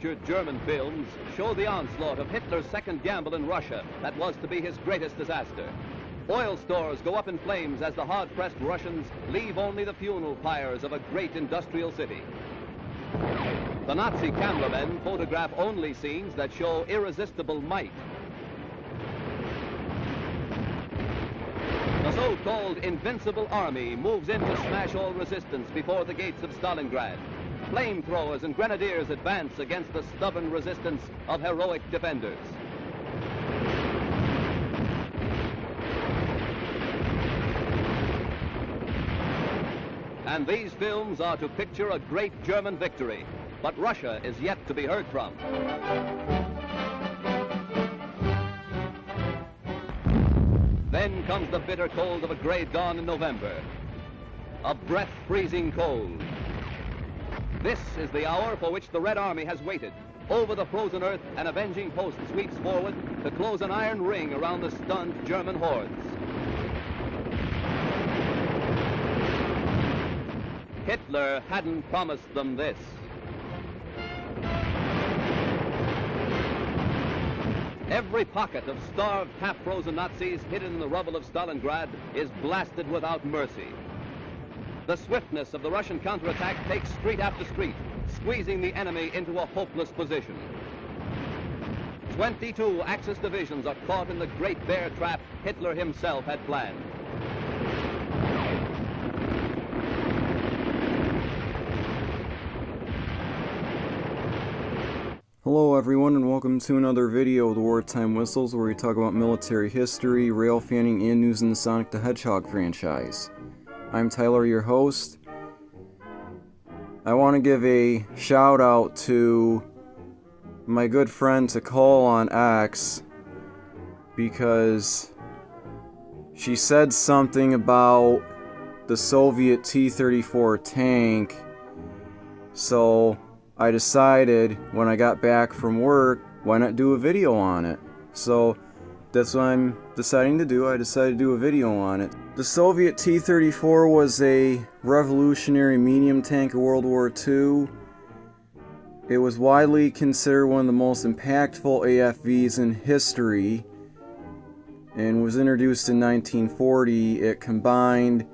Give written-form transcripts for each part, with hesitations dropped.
featured German films show the onslaught of Hitler's second gamble in Russia that was to be his greatest disaster. Oil stores go up in flames as the hard-pressed Russians leave only the funeral pyres of a great industrial city. The Nazi cameramen photograph only scenes that show irresistible might. The so-called invincible army moves in to smash all resistance before the gates of Stalingrad. Flamethrowers and grenadiers advance against the stubborn resistance of heroic defenders. And these films are to picture a great German victory, but Russia is yet to be heard from. Then comes the bitter cold of a gray dawn in November. A breath-freezing cold. This is the hour for which the Red Army has waited. Over the frozen earth, an avenging host sweeps forward to close an iron ring around the stunned German hordes. Hitler hadn't promised them this. Every pocket of starved, half-frozen Nazis hidden in the rubble of Stalingrad is blasted without mercy. The swiftness of the Russian counterattack takes street after street, squeezing the enemy into a hopeless position. 22 Axis divisions are caught in the great bear trap Hitler himself had planned. Hello everyone, and welcome to another video of the Wartime Whistles, where we talk about military history, rail fanning, and news in the Sonic the Hedgehog franchise. I'm Tyler, your host. I want to give a shout out to my good friend Takal on X, because she said something about the Soviet T-34 tank, so I decided when I got back from work, why not do a video on it? So that's what I'm deciding to do. I decided to do a video on it. The Soviet T-34 was a revolutionary medium tank of World War II. It was widely considered one of the most impactful AFVs in history and was introduced in 1940. It combined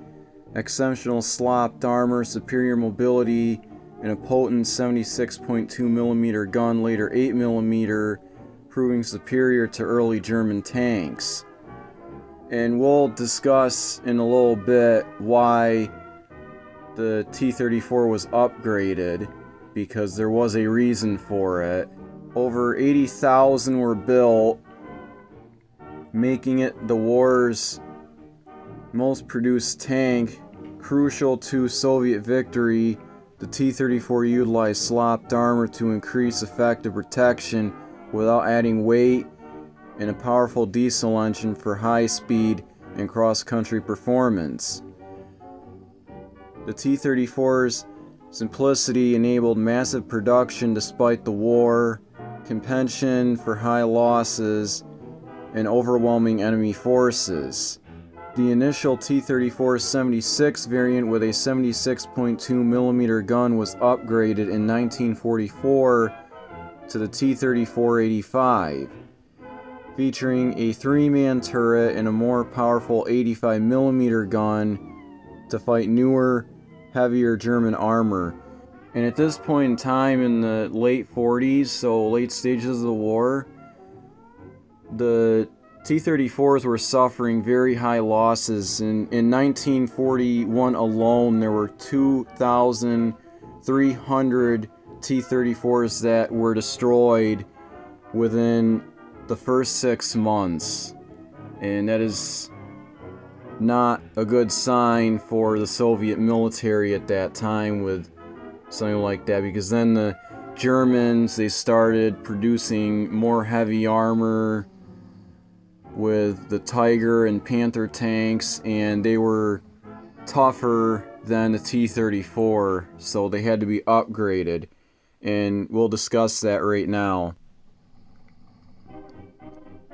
exceptional slopped armor, superior mobility, and a potent 76.2mm gun, later 8mm, proving superior to early German tanks. And we'll discuss in a little bit why the T-34 was upgraded, because there was a reason for it. Over 80,000 were built, making it the war's most produced tank. Crucial to Soviet victory, the T-34 utilized slopped armor to increase effective protection without adding weight, and a powerful diesel engine for high speed and cross-country performance. The T-34's simplicity enabled massive production despite the war, compensation for high losses, and overwhelming enemy forces. The initial T-34-76 variant with a 76.2mm gun was upgraded in 1944 to the T-34-85, featuring a 3-man turret and a more powerful 85mm gun to fight newer, heavier German armor. And at this point in time, in the late 40s, so late stages of the war, the T-34s were suffering very high losses. In 1941 alone, there were 2,300 T-34s that were destroyed within the first 6 months. And that is not a good sign for the Soviet military at that time with something like that, because then the Germans, they started producing more heavy armor with the Tiger and Panther tanks, and they were tougher than the T-34, so they had to be upgraded, and we'll discuss that right now.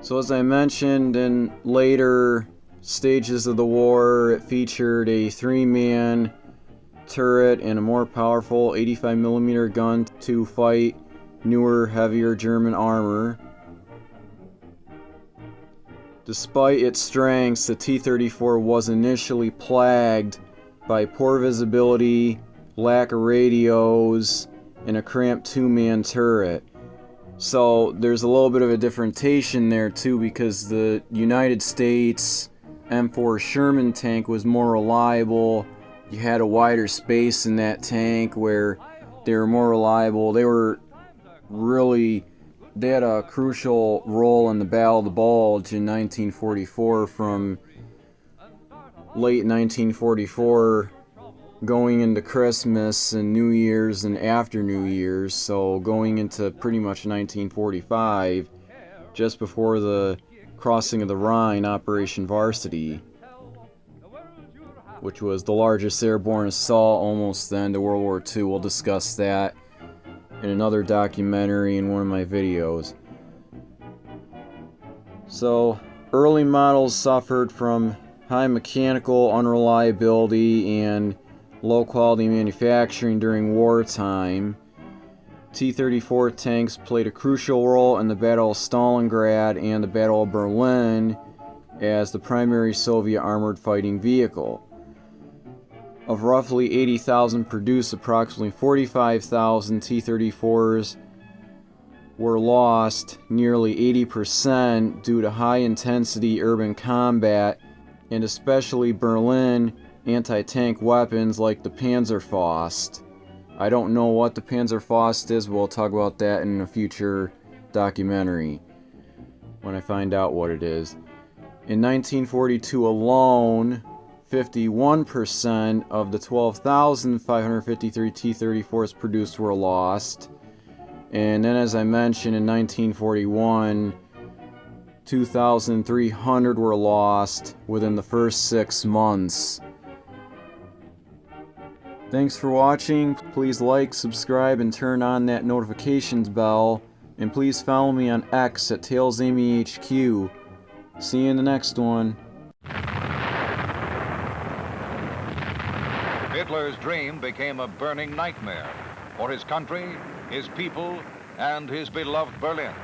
So as I mentioned, in later stages of the war, it featured a 3-man turret and a more powerful 85mm gun to fight newer, heavier German armor. Despite its strengths, the T-34 was initially plagued by poor visibility, lack of radios, and a cramped two-man turret. So there's a little bit of a differentiation there too, because the United States M4 Sherman tank was more reliable. You had a wider space in that tank where they were more reliable. They had a crucial role in the Battle of the Bulge in 1944, from late 1944 going into Christmas and New Year's and after New Year's, so going into pretty much 1945, just before the crossing of the Rhine, Operation Varsity, which was the largest airborne assault almost then to World War II. We'll discuss that in another documentary in one of my videos. So, early models suffered from high mechanical unreliability and low quality manufacturing during wartime. T-34 tanks played a crucial role in the Battle of Stalingrad and the Battle of Berlin as the primary Soviet armored fighting vehicle. Of roughly 80,000 produced, approximately 45,000 T-34s were lost, nearly 80% due to high intensity urban combat, and especially Berlin anti-tank weapons like the Panzerfaust. I don't know what the Panzerfaust is, but we'll talk about that in a future documentary when I find out what it is. In 1942 alone, 51% of the 12,553 T-34s produced were lost. And then, as I mentioned, in 1941, 2,300 were lost within the first 6 months. Thanks for watching. Please like, subscribe, and turn on that notifications bell. And please follow me on X at TailsAmyHQ. See you in the next one. Hitler's dream became a burning nightmare for his country, his people, and his beloved Berlin.